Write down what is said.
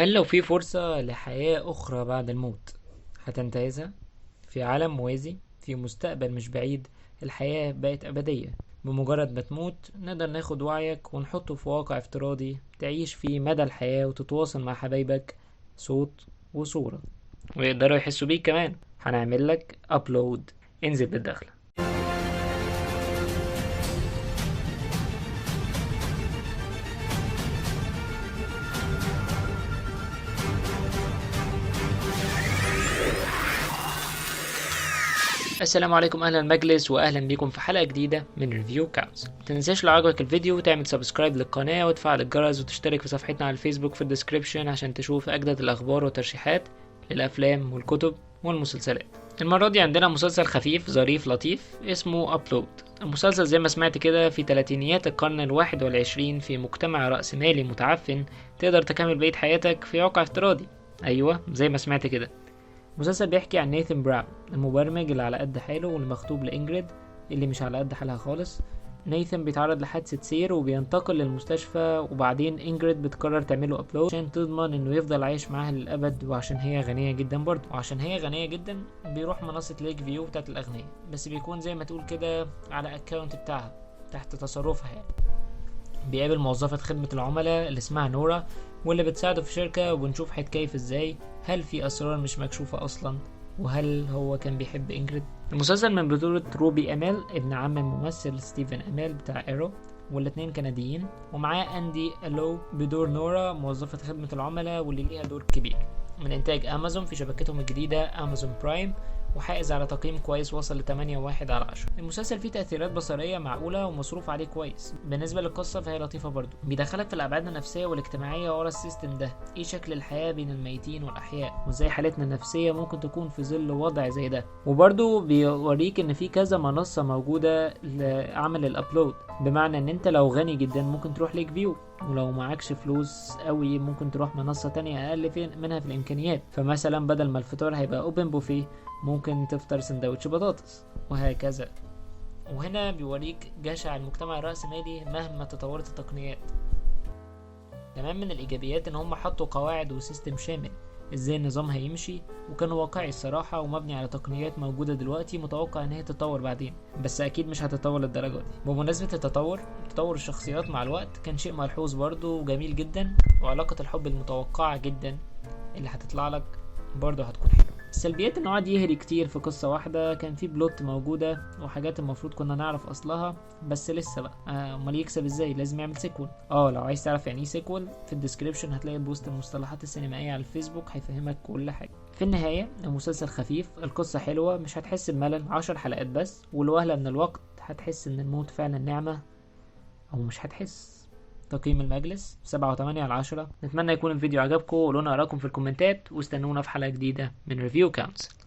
هل لو في فرصة لحياة أخرى بعد الموت هتنتهزها؟ في عالم موازي في مستقبل مش بعيد، الحياة بقت أبدية. بمجرد ما تموت نقدر ناخد وعيك ونحطه في واقع افتراضي تعيش فيه مدى الحياة وتتواصل مع حبايبك صوت وصورة، ويقدروا يحسوا بيك كمان. هنعمل لك أبلود. انزل بالدخلة. السلام عليكم، اهلا المجلس واهلا بيكم في حلقه جديده من ريفيو كاونتس. متنساش لو عجبك الفيديو تعمل سبسكرايب للقناه وتفعل الجرس وتشترك في صفحتنا على الفيسبوك في الديسكريبشن عشان تشوف اجدد الاخبار والترشيحات للافلام والكتب والمسلسلات. المره دي عندنا مسلسل خفيف ظريف لطيف اسمه ابلود. المسلسل زي ما سمعت كده في تلاتينيات القرن الواحد والعشرين في مجتمع رأسمالي متعفن، تقدر تكمل بقية حياتك في واقع افتراضي. ايوه زي ما سمعت كده. المسلسل بيحكي عن نيثن براون، المبرمج اللي على قد حاله والمخطوب لإنجريد اللي مش على قد حالها خالص. نيثن بيتعرض لحادثة سير وبينتقل للمستشفى، وبعدين إنجريد بتقرر تعمله أبلود عشان تضمن إنه يفضل عايش معاها للأبد، وعشان هي غنية جدا برضه. وعشان هي غنية جدا بيروح منصة ليك فيو بتاعت الأغنياء، بس بيكون زي ما تقول كده على أكاونت بتاعها تحت تصرفها يعني. بيقابل موظفة خدمة العملاء اللي اسمها نورا واللي بتساعده في شركة، وبنشوف هيتكيف ازاي، هل في اسرار مش مكشوفة اصلا، وهل هو كان بيحب انجريد. المسلسل من بطولة روبي اميل ابن عم الممثل ستيفن اميل بتاع ايرو، والاتنين كنديين، ومعاه اندي الو بدور نورا موظفة خدمة العملاء واللي ليها دور كبير. من انتاج امازون في شبكتهم الجديدة امازون برايم، وحائز على تقييم كويس وصل ل 8.1/10. المسلسل فيه تأثيرات بصرية معقولة ومصروف عليه كويس. بالنسبة للقصة فهي لطيفة برضو، بيدخلك في الأبعاد النفسية والاجتماعية ورا السيستم ده، ايه شكل الحياة بين الميتين والأحياء، وازاي حالتنا النفسية ممكن تكون في ظل وضع زي ده. وبرضو بيوريك ان في كذا منصة موجودة لعمل الابلود، بمعنى ان انت لو غني جدا ممكن تروح ليك فيو، ولو معكش فلوس قوي ممكن تروح منصة تانية اقل منها في الامكانيات. فمثلا بدل ما الفطار هيبقى اوبن بوفيه ممكن تفطر سندوتش بطاطس، وهكذا. وهنا بيوريك جشع المجتمع الرأسمالي مهما تطورت التقنيات. كمان من الإيجابيات إن هم حطوا قواعد وسيستم شامل ازاي النظام هيمشي، وكان واقعي الصراحة ومبني على تقنيات موجودة دلوقتي متوقع ان هي تتطور بعدين، بس اكيد مش هتتطور للدرجة دي. بمناسبة تطور الشخصيات مع الوقت كان شيء ملحوظ برضو وجميل جدا، وعلاقة الحب المتوقعة جدا اللي هتطلع لك برضو هتكون حلوة. السلبيات انه قعد يهري كتير في قصة واحدة، كان في بلوت موجودة وحاجات المفروض كنا نعرف اصلها بس لسه بقى. امال يكسب ازاي؟ لازم يعمل سيكول. لو عايز تعرف يعني ايه سيكول في الديسكريبشن هتلاقي بوست المصطلحات السينمائية على الفيسبوك هيفهمك كل حاجة. في النهاية المسلسل خفيف، القصة حلوة، مش هتحس بملل، 10 حلقات بس، والوهلة من الوقت هتحس ان الموت فعلا نعمة، او مش هتحس. تقييم المجلس 7.8/10. نتمنى يكون الفيديو عجبكم، وقولونا اراءكم في الكومنتات، واستنونا في حلقة جديدة من ريفيو كاونتس.